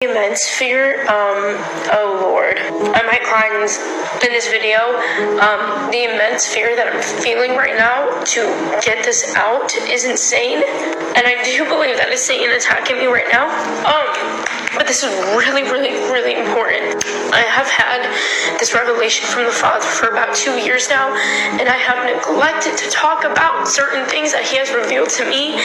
Immense fear, oh Lord, I might cry in this video. The immense fear that I'm feeling right now to get this out is insane, and I do believe that is Satan attacking me right now. But this is really, really, really important. I have had this revelation from the Father for about 2 years now, and I have neglected to talk about certain things that He has revealed to me,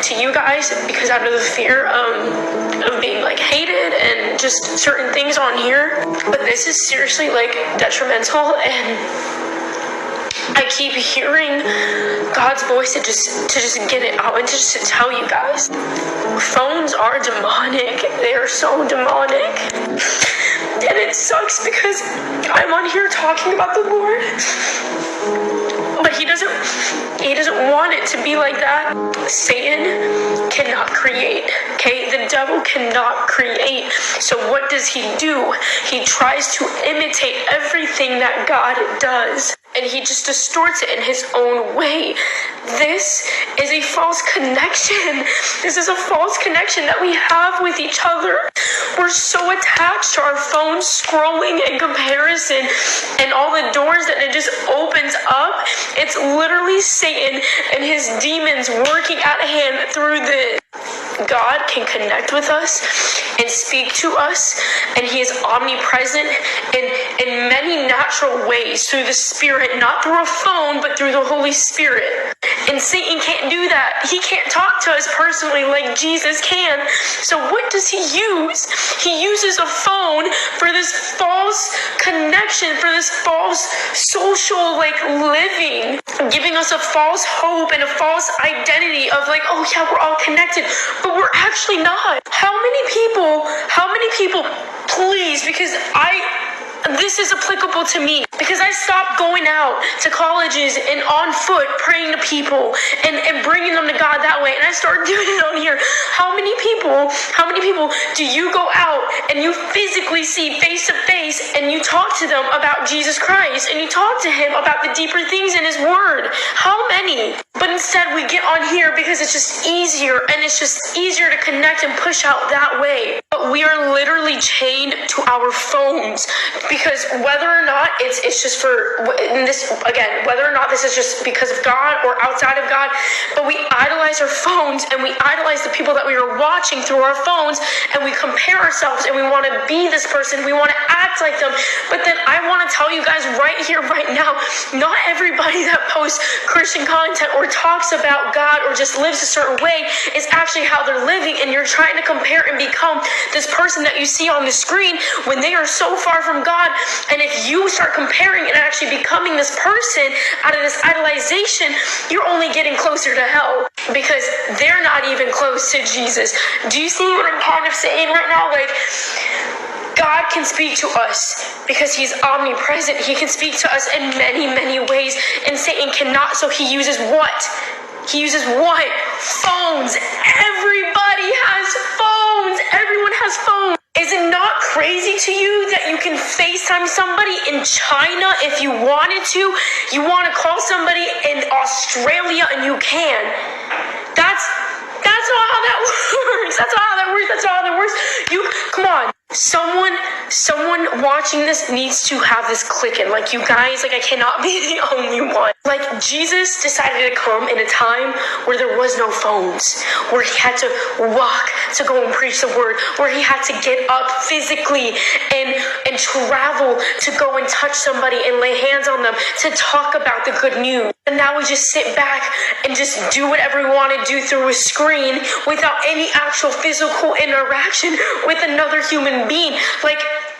to you guys, because out of the fear of being hated and just certain things on here. But this is seriously detrimental, and I keep hearing God's voice to just get it out and just to tell you guys. Phones are demonic. They are so demonic. And it sucks because I'm on here talking about the Lord, but He doesn't want it to be like that. Satan cannot create, okay? The devil cannot create. So what does he do? He tries to imitate everything that God does, and he just distorts it in his own way. This is a false connection. This is a false connection that we have with each other. We're so attached to our phones, scrolling in comparison, and all the doors that it just opens up. It's literally Satan and his demons working at hand through this. God can connect with us and speak to us, and He is omnipresent in many natural ways through the Spirit, not through a phone, but through the Holy Spirit. And Satan can't do that. He can't talk to us personally like Jesus can. So what does he use? He uses a phone for this false connection, for this false social living, giving us a false hope and a false identity of oh yeah, we're all connected, but we're actually not. How many people, please, because this is applicable to me, because I stopped going out to colleges and on foot praying to people and bringing them to God that way, and I started doing it on here. How many people do you go out and you physically see face to face and you talk to them about Jesus Christ and you talk to Him about the deeper things in His Word? How many? But instead we get on here because it's just easier, and it's just easier to connect and push out that way. But we are literally chained to our phones, because whether or not it's just for this, again, whether or not this is just because of God or outside of God, but we idolize our phones and we idolize the people that we are watching through our phones, and we compare ourselves and we want to be this person, we want to act like them. But then I want to tell you guys right here, right now, not everybody that posts Christian content or talks about God or just lives a certain way is actually how they're living, and you're trying to compare and become this person that you see on the screen when they are so far from God. And if you start comparing and actually becoming this person out of this idolization, you're only getting closer to hell, because they're not even close to Jesus. Do you see what I'm kind of saying right now? God can speak to us because He's omnipresent. He can speak to us in many, many ways, and Satan cannot. So he uses what? He uses what? Phones. Everybody has phones. Everyone has phones. Is it not crazy to you that you can FaceTime somebody in China if you wanted to? You want to call somebody in Australia and you can. That's not how that works. That's not how that works. That's not how that works. Come on. Someone watching this needs to have this clicking. You guys, I cannot be the only one. Jesus decided to come in a time where there was no phones, where He had to walk to go and preach the word, where He had to get up physically and travel to go and touch somebody and lay hands on them to talk about the good news. And now we just sit back and just do whatever we want to do through a screen without any actual physical interaction with another human being.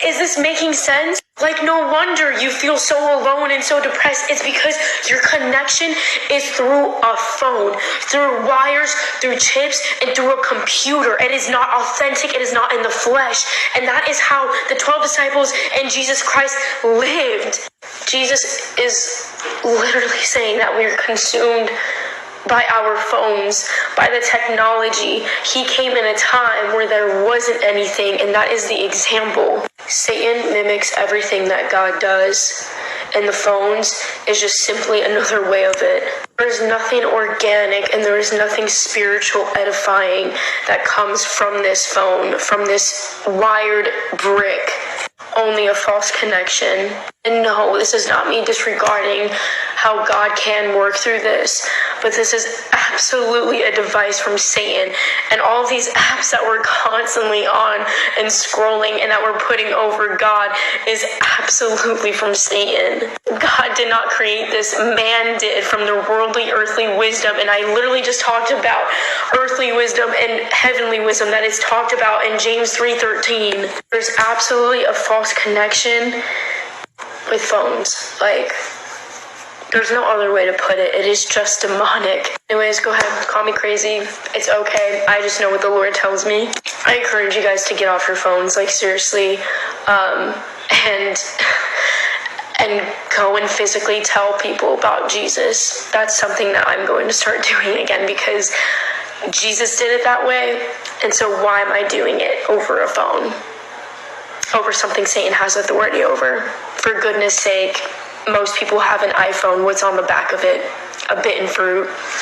Is this making sense? No wonder you feel so alone and so depressed. It's because your connection is through a phone, through wires, through chips, and through a computer. It is not authentic. It is not in the flesh. And that is how the 12 disciples and Jesus Christ lived. Jesus is literally saying that we are consumed by our phones, by the technology. He came in a time where there wasn't anything, and that is the example. Satan mimics everything that God does, and the phones is just simply another way of it. There's nothing organic and there is nothing spiritual edifying that comes from this phone, from this wired brick. Only a false connection. And no, this is not me disregarding how God can work through this, but this is absolutely a device from Satan. And all of these apps that we're constantly on and scrolling and that we're putting over God is absolutely from Satan. God did not create this, man did, from the worldly, earthly wisdom. And I literally just talked about earthly wisdom and heavenly wisdom that is talked about in James 3:13. There's absolutely a false connection with phones. Like, there's no other way to put it. It is just demonic. Anyways, go ahead, call me crazy. It's okay. I just know what the Lord tells me. I encourage you guys to get off your phones, like, seriously, and go and physically tell people about Jesus. That's something that I'm going to start doing again, because Jesus did it that way, and so why am I doing it over a phone? Over something Satan has authority over. For goodness sake, most people have an iPhone. What's on the back of it? A bitten fruit.